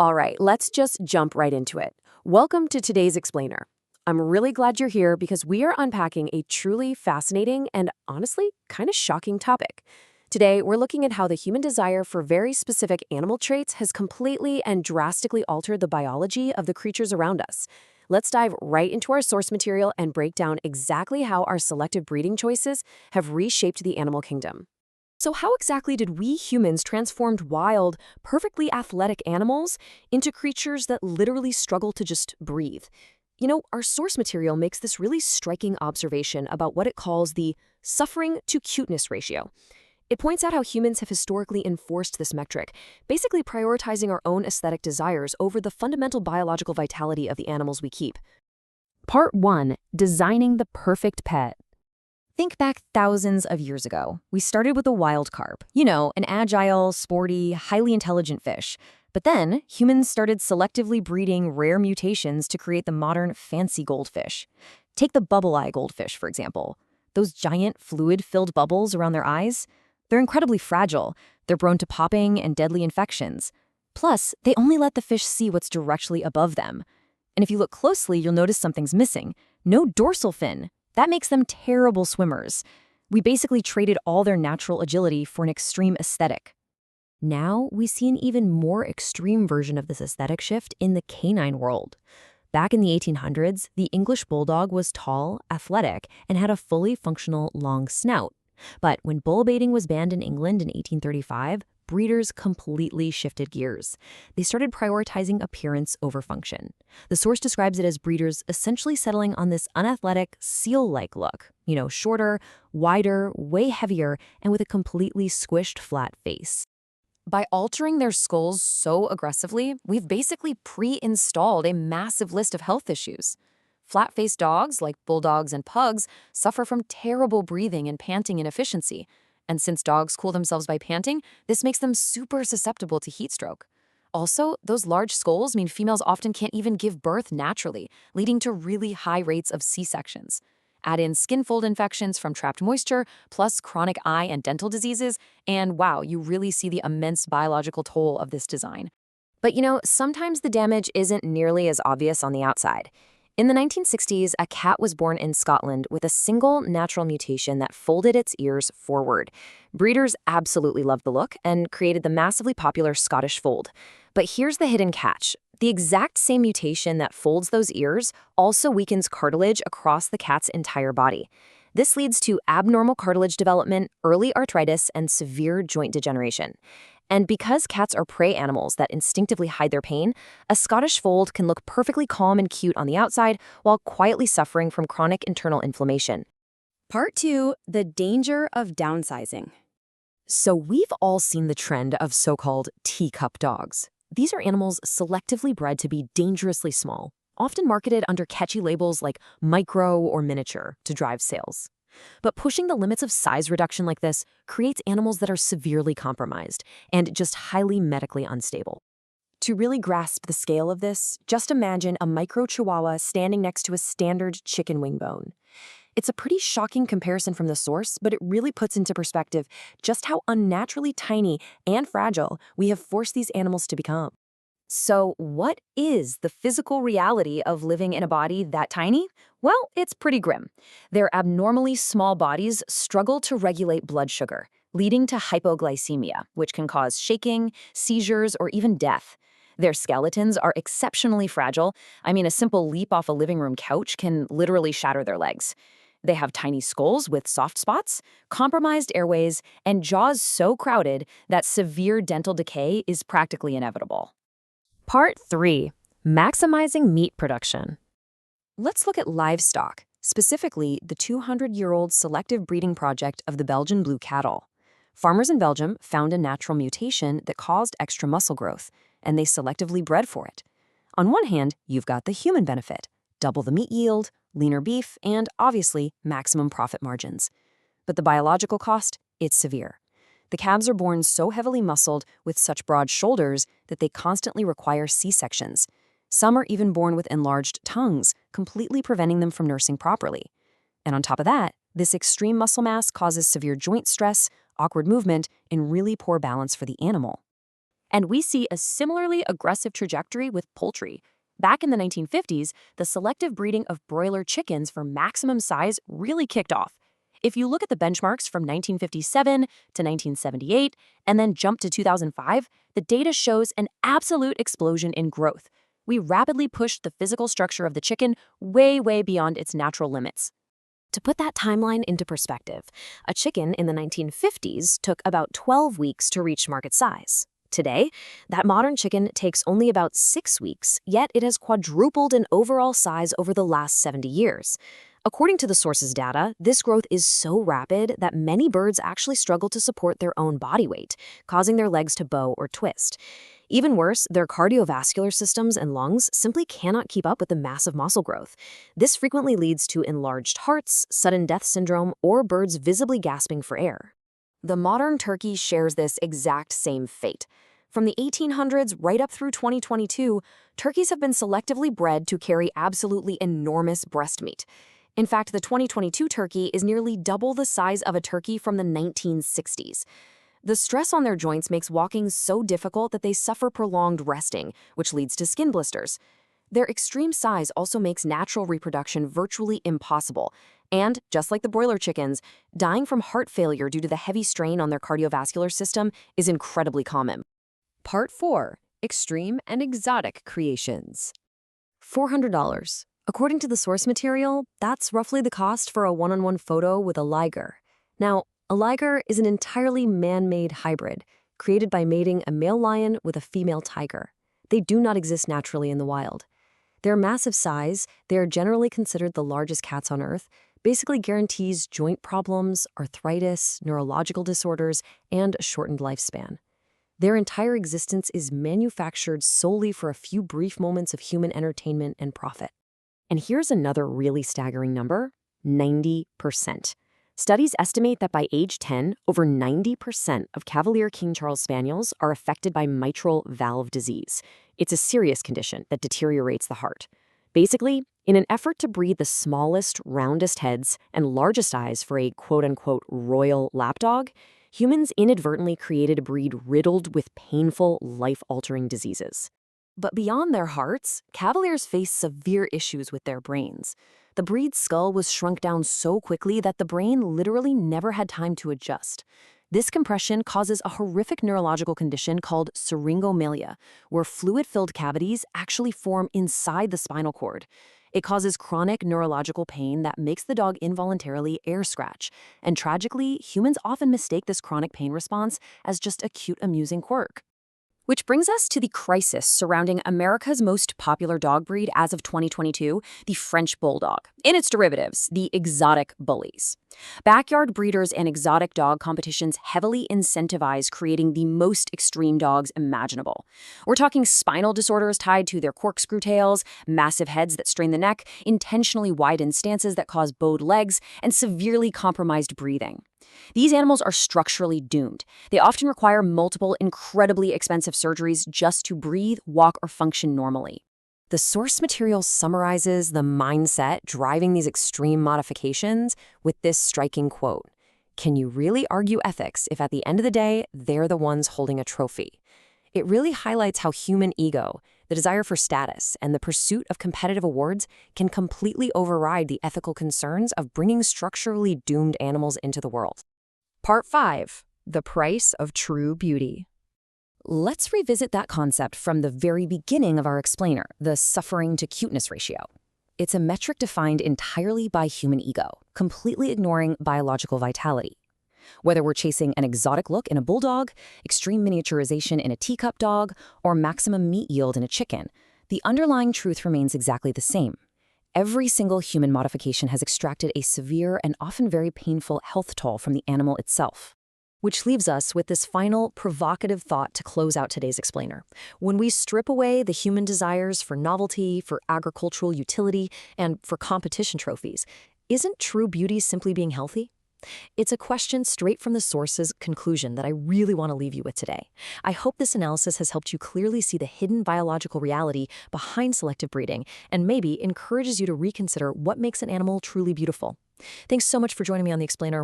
All right, let's just jump right into it. Welcome to today's explainer. I'm really glad you're here because we are unpacking a truly fascinating and honestly kind of shocking topic. Today, we're looking at how the human desire for very specific animal traits has completely and drastically altered the biology of the creatures around us. Let's dive right into our source material and break down exactly how our selective breeding choices have reshaped the animal kingdom. So how exactly did we humans transform wild, perfectly athletic animals into creatures that literally struggle to just breathe? Our source material makes this really striking observation about what it calls the suffering to cuteness ratio. It points out how humans have historically enforced this metric, basically prioritizing our own aesthetic desires over the fundamental biological vitality of the animals we keep. Part 1. Designing the perfect pet. Think back thousands of years ago. We started with a wild carp, an agile, sporty, highly intelligent fish. But then, humans started selectively breeding rare mutations to create the modern fancy goldfish. Take the bubble-eye goldfish, for example. Those giant, fluid-filled bubbles around their eyes? They're incredibly fragile. They're prone to popping and deadly infections. Plus, they only let the fish see what's directly above them. And if you look closely, you'll notice something's missing. No dorsal fin. That makes them terrible swimmers. We basically traded all their natural agility for an extreme aesthetic. Now, we see an even more extreme version of this aesthetic shift in the canine world. Back in the 1800s, the English bulldog was tall, athletic, and had a fully functional long snout. But when bull baiting was banned in England in 1835, breeders completely shifted gears. They started prioritizing appearance over function. The source describes it as breeders essentially settling on this unathletic, seal-like look. Shorter, wider, way heavier, and with a completely squished flat face. By altering their skulls so aggressively, we've basically pre-installed a massive list of health issues. Flat-faced dogs, like bulldogs and pugs, suffer from terrible breathing and panting inefficiency. And since dogs cool themselves by panting, this makes them super susceptible to heat stroke. Also, those large skulls mean females often can't even give birth naturally, leading to really high rates of C-sections. Add in skin fold infections from trapped moisture, plus chronic eye and dental diseases, and wow, you really see the immense biological toll of this design. But sometimes the damage isn't nearly as obvious on the outside. In the 1960s, a cat was born in Scotland with a single natural mutation that folded its ears forward. Breeders absolutely loved the look and created the massively popular Scottish fold. But here's the hidden catch. The exact same mutation that folds those ears also weakens cartilage across the cat's entire body. This leads to abnormal cartilage development, early arthritis, and severe joint degeneration. And because cats are prey animals that instinctively hide their pain, a Scottish fold can look perfectly calm and cute on the outside while quietly suffering from chronic internal inflammation. Part 2. The danger of downsizing. So we've all seen the trend of so-called teacup dogs. These are animals selectively bred to be dangerously small, often marketed under catchy labels like micro or miniature to drive sales. But pushing the limits of size reduction like this creates animals that are severely compromised and just highly medically unstable. To really grasp the scale of this, just imagine a micro chihuahua standing next to a standard chicken wing bone. It's a pretty shocking comparison from the source, but it really puts into perspective just how unnaturally tiny and fragile we have forced these animals to become. So, what is the physical reality of living in a body that tiny? Well, it's pretty grim. Their abnormally small bodies struggle to regulate blood sugar, leading to hypoglycemia, which can cause shaking, seizures, or even death. Their skeletons are exceptionally fragile. A simple leap off a living room couch can literally shatter their legs. They have tiny skulls with soft spots, compromised airways, and jaws so crowded that severe dental decay is practically inevitable. Part 3. Maximizing meat production. Let's look at livestock, specifically the 200-year-old selective breeding project of the Belgian Blue cattle. Farmers in Belgium found a natural mutation that caused extra muscle growth, and they selectively bred for it. On one hand, you've got the human benefit, double the meat yield, leaner beef, and obviously maximum profit margins. But the biological cost, it's severe. The calves are born so heavily muscled with such broad shoulders that they constantly require C-sections. Some are even born with enlarged tongues, completely preventing them from nursing properly. And on top of that, this extreme muscle mass causes severe joint stress, awkward movement, and really poor balance for the animal. And we see a similarly aggressive trajectory with poultry. Back in the 1950s, the selective breeding of broiler chickens for maximum size really kicked off. If you look at the benchmarks from 1957 to 1978 and then jump to 2005, the data shows an absolute explosion in growth. We rapidly pushed the physical structure of the chicken way, way beyond its natural limits. To put that timeline into perspective, a chicken in the 1950s took about 12 weeks to reach market size. Today, that modern chicken takes only about 6 weeks, yet it has quadrupled in overall size over the last 70 years. According to the source's data, this growth is so rapid that many birds actually struggle to support their own body weight, causing their legs to bow or twist. Even worse, their cardiovascular systems and lungs simply cannot keep up with the massive muscle growth. This frequently leads to enlarged hearts, sudden death syndrome, or birds visibly gasping for air. The modern turkey shares this exact same fate. From the 1800s right up through 2022, turkeys have been selectively bred to carry absolutely enormous breast meat. In fact, the 2022 turkey is nearly double the size of a turkey from the 1960s. The stress on their joints makes walking so difficult that they suffer prolonged resting, which leads to skin blisters. Their extreme size also makes natural reproduction virtually impossible. And, just like the broiler chickens, dying from heart failure due to the heavy strain on their cardiovascular system is incredibly common. Part 4. Extreme and Exotic Creations. $400. According to the source material, that's roughly the cost for a one-on-one photo with a liger. Now, a liger is an entirely man-made hybrid, created by mating a male lion with a female tiger. They do not exist naturally in the wild. Their massive size, they are generally considered the largest cats on Earth, basically guarantees joint problems, arthritis, neurological disorders, and a shortened lifespan. Their entire existence is manufactured solely for a few brief moments of human entertainment and profit. And here's another really staggering number: 90%. Studies estimate that by age 10, over 90% of Cavalier King Charles Spaniels are affected by mitral valve disease. It's a serious condition that deteriorates the heart. Basically, in an effort to breed the smallest, roundest heads and largest eyes for a quote-unquote royal lapdog, humans inadvertently created a breed riddled with painful, life-altering diseases. But beyond their hearts, Cavaliers face severe issues with their brains. The breed's skull was shrunk down so quickly that the brain literally never had time to adjust. This compression causes a horrific neurological condition called syringomelia, where fluid-filled cavities actually form inside the spinal cord. It causes chronic neurological pain that makes the dog involuntarily air scratch. And tragically, humans often mistake this chronic pain response as just a cute, amusing quirk. Which brings us to the crisis surrounding America's most popular dog breed as of 2022, the French bulldog, and its derivatives, the exotic bullies. Backyard breeders and exotic dog competitions heavily incentivize creating the most extreme dogs imaginable. We're talking spinal disorders tied to their corkscrew tails, massive heads that strain the neck, intentionally widened stances that cause bowed legs, and severely compromised breathing. These animals are structurally doomed. They often require multiple, incredibly expensive surgeries just to breathe, walk, or function normally. The source material summarizes the mindset driving these extreme modifications with this striking quote: "Can you really argue ethics if at the end of the day, they're the ones holding a trophy?" It really highlights how human ego, the desire for status, and the pursuit of competitive awards can completely override the ethical concerns of bringing structurally doomed animals into the world. Part 5. The Price of True Beauty. Let's revisit that concept from the very beginning of our explainer, the suffering to cuteness ratio. It's a metric defined entirely by human ego, completely ignoring biological vitality. Whether we're chasing an exotic look in a bulldog, extreme miniaturization in a teacup dog, or maximum meat yield in a chicken, the underlying truth remains exactly the same. Every single human modification has extracted a severe and often very painful health toll from the animal itself. Which leaves us with this final provocative thought to close out today's explainer. When we strip away the human desires for novelty, for agricultural utility, and for competition trophies, isn't true beauty simply being healthy? It's a question straight from the source's conclusion that I really want to leave you with today. I hope this analysis has helped you clearly see the hidden biological reality behind selective breeding and maybe encourages you to reconsider what makes an animal truly beautiful. Thanks so much for joining me on The Explainer.